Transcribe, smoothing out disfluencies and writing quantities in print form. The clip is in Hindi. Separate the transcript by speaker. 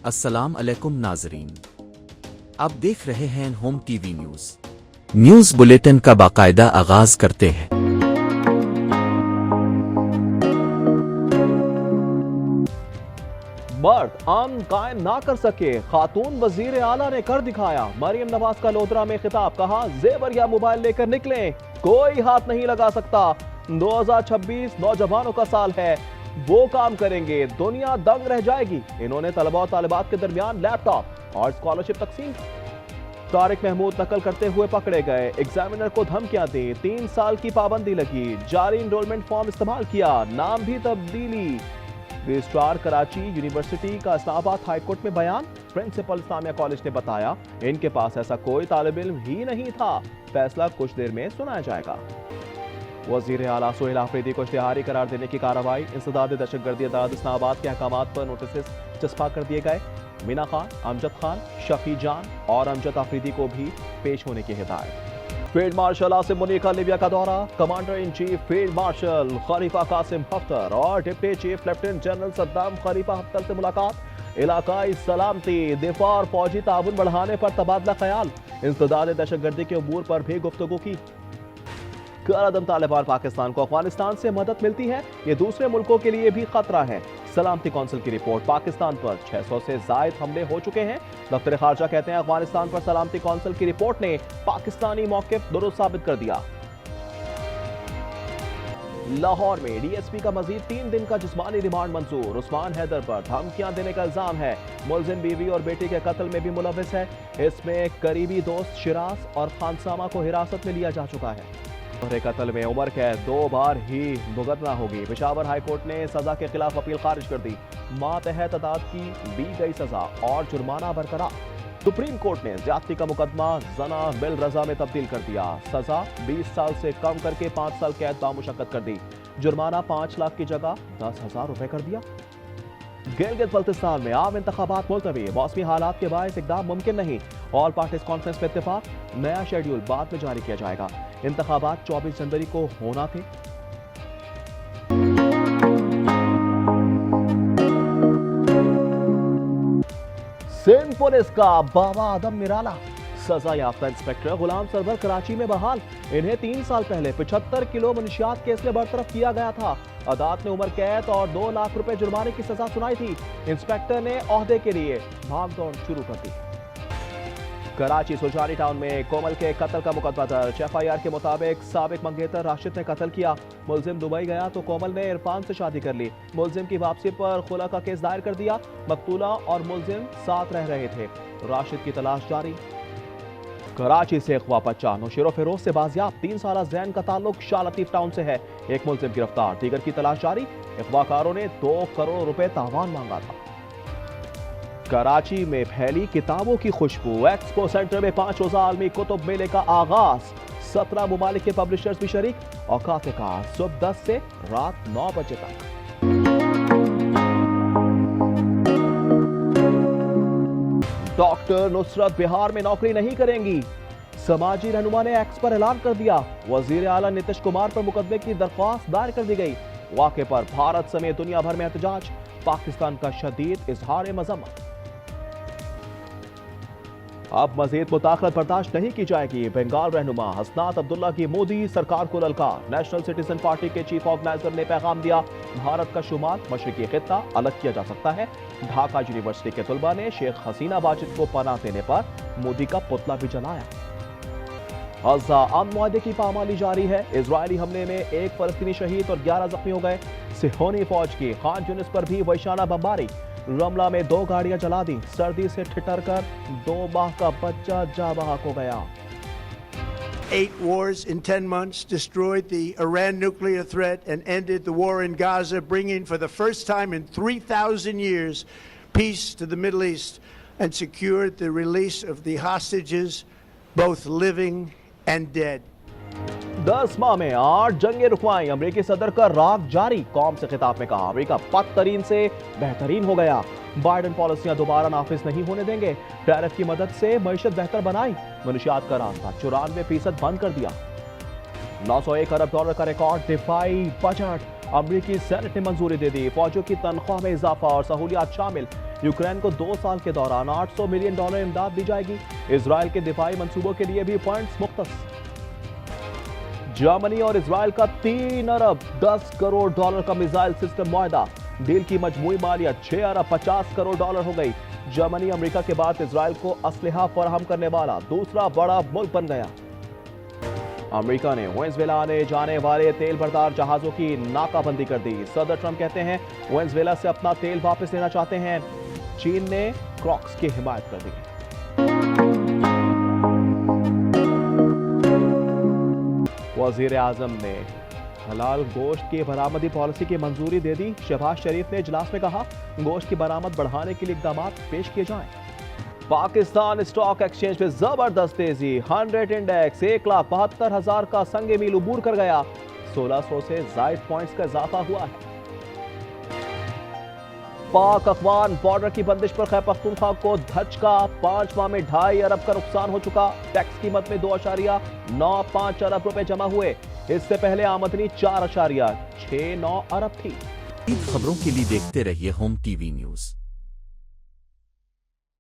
Speaker 1: अस्सलाम अलैकुम नाजरीन, आप देख रहे हैं होम टीवी न्यूज़ बुलेटिन का बाकायदा आगाज करते हैं।
Speaker 2: मर्द अमन कायम ना कर सके, खातून वजीर आला ने कर दिखाया। मरियम नवाज का लोधरा में खिताब, कहा जेवर या मोबाइल लेकर निकलें, कोई हाथ नहीं लगा सकता। 2026 नौजवानों का साल है, वो काम करेंगे, दुनिया दंग रह जाएगी। इन्होंने तलबा और तालिबात के दरमियान लैपटॉप और स्कॉलरशिप तकसीम। तारिक महमूद नकल करते हुए पकड़े गए, एग्जामिनर को धमकियां दी, 3 साल की पाबंदी लगी, जारी इनरोलमेंट फॉर्म इस्तेमाल किया, नाम भी तब्दीली। रजिस्ट्रार कराची यूनिवर्सिटी का इस्लामाबाद हाईकोर्ट में बयान, प्रिंसिपल इस्लामिया कॉलेज ने बताया इनके पास ऐसा कोई तालिब इल्म ही नहीं था, फैसला कुछ देर में सुनाया जाएगा। वजीर आला सोहेल आफरीदी को इश्तिहारी करार देने की कार्रवाई, इंसदाद दहशतगर्दी अदालत इस्लामाबाद के अहकामात पर नोटिस चस्पा कर दिए गए। मीना खान, अमजद खान, शफी जान और अमजद आफरीदी को भी पेश होने की हिदायत। फील्ड मार्शल आसिम मुनीर का लीबिया का दौरा, commander in chief field marshal Khalifa Qasim Haftar और deputy chief lieutenant general Saddam Khalifa Haftar से मुलाकात। इलाकाई सलामती, दिफा और फौजी ताउन बढ़ाने पर तबादला ख्याल, इंसदाद दहशतगर्दी के उमूर पर भी गुफ्तगू की। करादम तालिबान पाकिस्तान को अफगानिस्तान से मदद मिलती है, ये दूसरे मुल्कों के लिए भी खतरा है। सलामती कौंसिल की रिपोर्ट, पाकिस्तान पर 600 से जायद हमले हो चुके हैं। दफ्तर खारजा कहते हैं अफगानिस्तान पर सलामती कौंसिल की रिपोर्ट ने पाकिस्तानी मौक़िफ़ दुरुस्त साबित कर दिया। लाहौर में डीएसपी का मजीद 3 दिन का जिस्मानी रिमांड मंजूर, उस्मान हैदर पर धमकियां देने का इल्जाम है, मुलजिम बीवी और बेटी के कत्ल में भी मुलविस है। इसमें करीबी दोस्त शिराज और खानसामा को हिरासत में लिया जा चुका है। कत्ल में उम्र कैद 2 बार ही भुगतना होगी। पेशावर हाईकोर्ट ने सजा के खिलाफ अपील खारिज कर दी, मातहत अदालत की दी गई सजा और जुर्माना बरकरार। सुप्रीम कोर्ट ने ज्यादती का मुकदमा जना बिल रजा में तब्दील कर दिया, सजा 20 साल से कम करके 5 साल कैद बामुशक्कत कर दी, जुर्माना 5 लाख की जगह 10,000 रुपए कर दिया। गिलगित बल्तिस्तान में आम इंतखाबात मुलतवी, मौसमी हालात के बायस इकदाम मुमकिन नहीं। ऑल पार्टीज कॉन्फ्रेंस में इत्तेफाक, नया शेड्यूल बाद में जारी किया जाएगा। इंतखाबात 24 जनवरी को होना थे। सिंध पुलिस का बाबा आदम निराला, सजा याफ्ता इंस्पेक्टर गुलाम सरवर कराची में बहाल। इन्हें 3 साल पहले 75 किलो मनशियात केस में बरतरफ किया गया था। अदालत ने उम्र कैद और 2 लाख रुपए जुर्माने की सजा सुनाई थी। इंस्पेक्टर ने ओहदे के लिए भागदौड़ शुरू कर दी। कराची सुजानी टाउन में कोमल के कत्ल का मुकदमा दर्ज, एफआईआर के मुताबिक साबिक मंगेतर राशिद ने कत्ल किया। मुलजिम दुबई गया तो कोमल ने इरफान से शादी कर ली। मुलजिम की वापसी पर खुला का केस दायर कर दिया। मकतूला और मुलजिम साथ रह रहे थे। राशिद की तलाश जारी। कराची से अगवा बच्चा नौशेरो फिरोज से बाजियाब, 3 साला जैन का ताल्लुक शाह लतीफ टाउन से है। एक मुलजिम गिरफ्तार, दीगर की तलाश जारी। अगवाकारों ने 2 करोड़ रुपए तावान मांगा था। कराची में फैली किताबों की खुशबू, एक्सपो सेंटर में 5 रोजा आलमी कुतुब मेले का आगाज, 17 मुमालिक के पब्लिशर्स भी शरीक। औकात कार सुबह 10 से रात 9 बजे तक। डॉक्टर नुसरत बिहार में नौकरी नहीं करेंगी, समाजी रहनुमा ने एक्स पर ऐलान कर दिया। वजीर आला नीतीश कुमार पर मुकदमे की दरख्वास्त दायर कर दी गई। वाक़े पर भारत समेत दुनिया भर में एहतजाज, पाकिस्तान का शदीद इजहार मजम्मत। अब मजीद मुताखरत बर्दाश्त नहीं की जाएगी, बंगाल रहनुमा हसनात अब्दुल्ला की मोदी सरकार को ललकार। नेशनल सिटीजन पार्टी के चीफ ऑर्गेनाइजर ने पैगाम दिया, भारत का शुमाल मशरकी खित्ता अलग किया जा सकता है। ढाका यूनिवर्सिटी के तुलबा ने शेख हसीना वाजिद को पनाह देने पर मोदी का पुतला भी जलाया। गज़ा अमन मुआहदे की पामाली जारी है। इजरायली हमले में 1 फलस्तीनी शहीद और 11 जख्मी हो गए। सिहोनी फौज की खान यूनिस पर भी वैशाना बमबारी, रमला में 2 गाड़ियां जला दी। सर्दी से ठिठर कर 2 माह का बच्चा जाँ बहक हो गया।
Speaker 3: 8 wars in 10 months destroyed the Iran nuclear threat and ended the war in Gaza, bringing for the first time in 3,000 years peace to the Middle East and secured the release of the hostages, both living and dead.
Speaker 2: 10 माह में 8 जंगे रुकवाई, अमेरिकी सदर का राग जारी। कौम से खिताब में कहा अमेरिका बदतरीन से बेहतरीन हो गया, बाइडन पॉलिसियां दोबारा नाफिज नहीं होने देंगे। टैरिफ की मदद से मईशत बेहतर बनाई, मनशियात का रास्ता 94% बंद कर दिया। 901 अरब डॉलर का रिकॉर्ड दिफाई बजट, अमेरिकी सेनेट ने मंजूरी दे दी। फौजियों की तनख्वाह में इजाफा और सहूलियात शामिल। यूक्रेन को 2 साल के दौरान $800 मिलियन इमदाद दी जाएगी। इजराइल के दिफाई मंसूबों के लिए भी फंड्स मुख्तस। जर्मनी और इजराइल का $3 अरब 10 करोड़ का मिसाइल सिस्टम मुआहदा। डील की मजमूई मालियत $6 अरब 50 करोड़ हो गई। जर्मनी अमेरिका के बाद इजराइल को असलहा फराहम करने वाला दूसरा बड़ा मुल्क बन गया। अमेरिका ने वेनेजुएला आने जाने वाले तेल बरदार जहाजों की नाकाबंदी कर दी। सदर ट्रंप कहते हैं वेनेजुएला से अपना तेल वापस लेना चाहते हैं। चीन ने क्रॉक्स की हिमायत कर दी। वजीर आजम ने हलाल गोश्त की बरामदी पॉलिसी की मंजूरी दे दी। शहबाज शरीफ ने इजलास में कहा गोश्त की बरामद बढ़ाने के लिए इकदाम पेश किए जाएं। पाकिस्तान स्टॉक एक्सचेंज में जबरदस्त तेजी। 100 इंडेक्स 1,72,000 का संगे मील उबूर कर गया। 1600 से जायद पॉइंट्स का इजाफा हुआ है। पाक अफगान बॉर्डर की बंदिश पर खैबर पख्तूनख्वा को धचका। 5 माह में 2.5 अरब का नुकसान हो चुका। टैक्स कीमत में 2.95 अरब रुपए जमा हुए। इससे पहले आमदनी 4.69 अरब थी।
Speaker 1: इन खबरों के लिए देखते रहिए होम टीवी न्यूज।